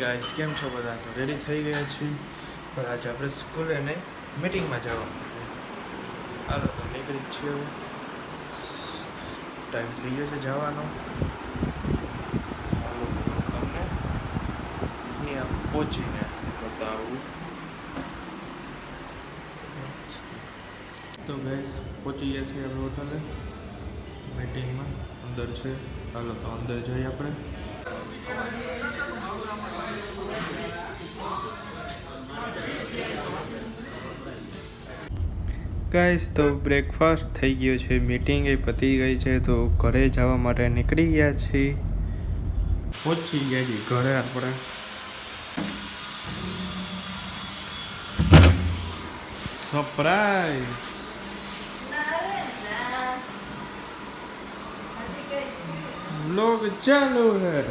Guys, કેમ છો બધા? તો રેડી થઈ ગયા છીએ, પણ આજે આપણે સ્કૂલે ને મીટિંગમાં જવાનું છે. હાલો તો નીકળી જ છીએ. ટાઈમ થઈ ગયો છે જવાનો. હાલો તમને ત્યાં પહોંચીને બતાવું. તો ગાઈસ પહોંચી ગયા છીએ આપણે હોટલે મીટિંગમાં. અંદર છે, હાલો તો અંદર જઈએ આપણે. ગાઈસ તો બ્રેકફાસ્ટ થઈ ગયો છે, મીટિંગ એ પતી ગઈ છે, તો ઘરે જવા માટે નીકળી ગયા છીએ. પહોંચી ગયા છીએ ઘરે આપણે. સરપ્રાઈઝ व्लॉग चालू है.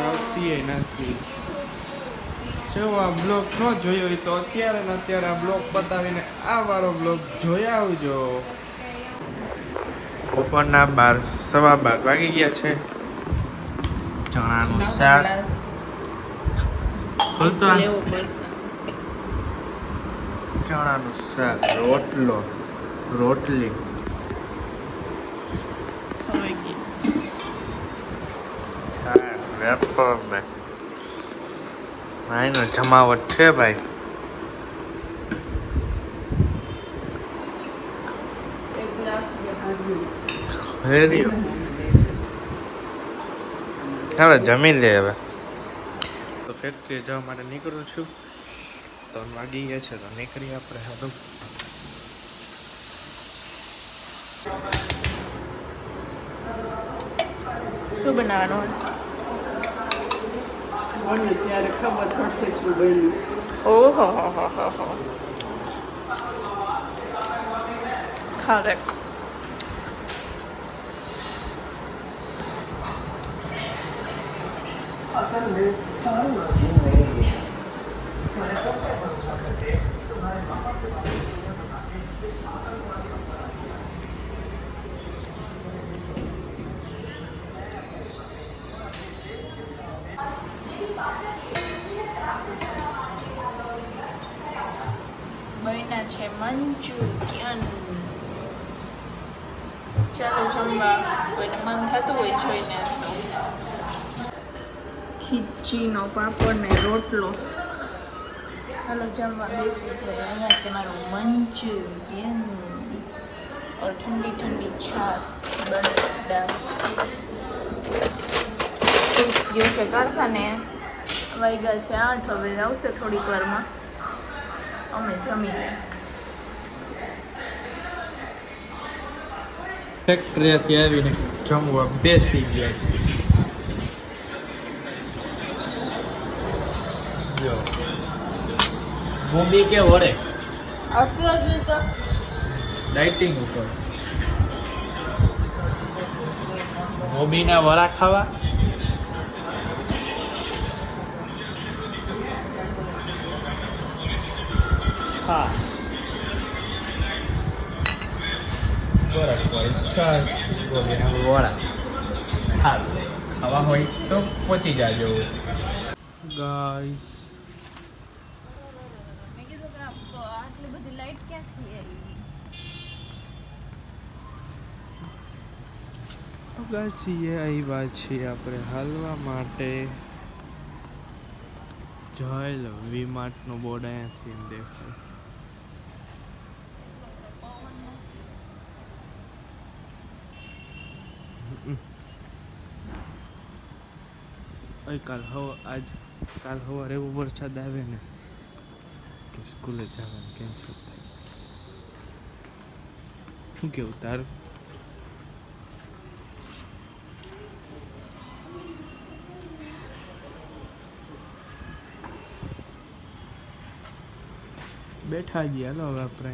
આવતી નથી. જો આ બ્લોગ ન જોયો હોય તો અત્યારે ને અત્યારે આ બ્લોગ બતાવીને આ વાળો બ્લોગ જોઈ આવજો. બપોરના 12:15 વાગી ગયા છે. ચણાનું શાક ચણાનું શાક, રોટલી વેફર ને આનો જમાવટ છે ભાઈ. હવે જમી લે. હવે તો ફેક્ટરી જવા માટે નીકળું છું. 3 વાગી ગયા છે તો નીકળી આપણે. હાલો શું બનાવવાનું હોય ત્યારે ખબર પડશે શું બન્યું. ઓહો ખરેખ બન્યા છે મંચુરિયન. ચાલો જમવા. કોઈને મન થતું હોય જોઈને. ખીચીનો પાપડ ને રોટલો. હાલો જમવા બેસી જાય. અહીંયા છે મારું મંચુરિયન और ठंडी ठंडी छाछ बड़ा गयो છે કારખાને. વાગ્યા છે 8. હવે આવશે થોડીક વારમાં. અમે જમી લે. ફેક્ટરીથી આવીને જમવા બેસી ગયા. જો મોબી કે વડે આટલા જ તો ડાયટિંગ ઉપર મોબીના વડા ખાવા. છાશ બરફ હોય, છાશ મોબીના વડા ખાવા હોય તો પહોંચી જાજો ગાઈસ. મેં કીધું કે આટલી બધી લાઈટ ક્યાંથી આવી? અગાસીએ આવ્યા છીએ આપણે હાલવા માટે. જોઈ લો વીમાર્ટનો બોર્ડ અહીંયાથી દેખાય. કાલ સવારે એવો વરસાદ આવે ને કે સ્કૂલે જવાનું કેન્સલ થાય. શું કેવું તારું? બેઠા ગયા. હાલો હવે આપણે.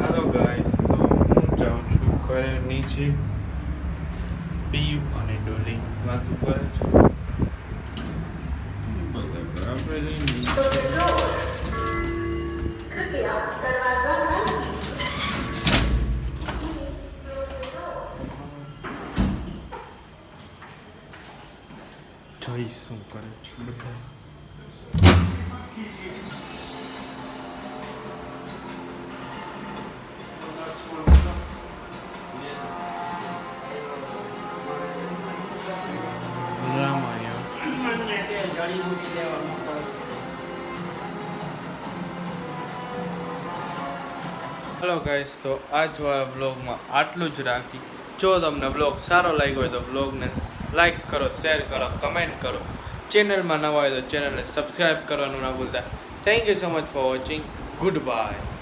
હાલો ગાઈસ, તો હું જાઉં છું ઘરે. નીચે પીયુ અને ડોલી વાતું કરે છે. આપણે તો જઈ શું કરે છે બધા. હેલો ગાઈસ, તો આજવાળા બ્લોગમાં આટલું જ રાખી. જો તમને બ્લોગ સારો લાગ્યો હોય તો બ્લોગને લાઈક કરો, શેર કરો, કમેન્ટ કરો. ચેનલમાં નવા હોય તો ચેનલને સબસ્ક્રાઈબ કરવાનું ના ભૂલતા. Thank you so much for watching. Good bye.